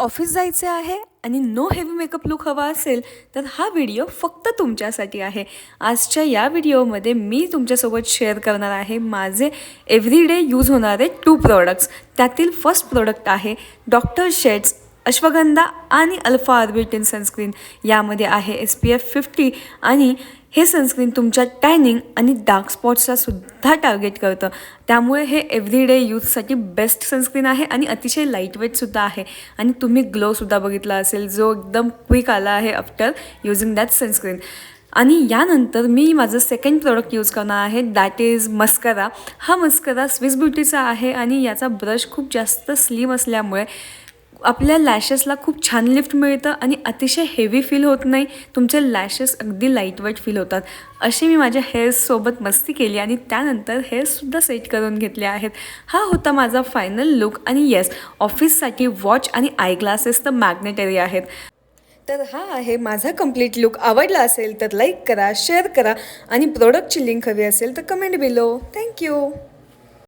Office जायचे आहे आणि नो हेवी मेकअप लुक हवा असेल तर हा व्हिडिओ फक्त तुमच्यासाठी आहे. आजच्या या व्हिडिओमध्ये मी तुमच्यासोबत शेअर करणार आहे माझे एव्हरीडे यूज होणारे 2 प्रोडक्ट्स. त्यातील फर्स्ट प्रोडक्ट आहे डॉक्टर शेड्स अश्वगंधा आणि अल्फा ऑर्बिटन सनस्क्रीन. यामध्ये आहे SPF 50 आणि हे सनस्क्रीन तुमच्या टॅनिंग आणि डार्क स्पॉट्सला सुद्धा टार्गेट करतं. त्यामुळे हे एव्हरीडे यूजसाठी बेस्ट सनस्क्रीन आहे आणि अतिशय लाईटवेटसुद्धा आहे. आणि तुम्ही ग्लोसुद्धा बघितला असेल जो एकदम क्विक आला आहे आफ्टर यूजिंग दॅट सनस्क्रीन. आणि यानंतर मी माझं सेकंड प्रोडक्ट यूज करणार आहे दॅट इज मस्करा. हा मस्करा स्विस ब्युटीचा आहे आणि याचा ब्रश खूप जास्त स्लिम असल्यामुळे आपल्या लॅशेसला खूप छान लिफ्ट मिळतं आणि अतिशय हेवी फील होत नाही. तुमचे लॅशेस अगदी लाईटवेट फील होतात. अशी मी माझ्या हेअर्ससोबत मस्ती केली आणि त्यानंतर हेअर्ससुद्धा सेट करून घेतले आहेत. हा होता माझा फायनल लुक. आणि येस, ऑफिससाठी वॉच आणि आय ग्लासेस तर मॅग्नेटरी आहेत. तर हा आहे माझा कंप्लीट लुक. आवडला असेल तर लाईक करा, शेअर करा आणि प्रोडक्टची लिंक हवी असेल तर कमेंट बिलो. थँक्यू.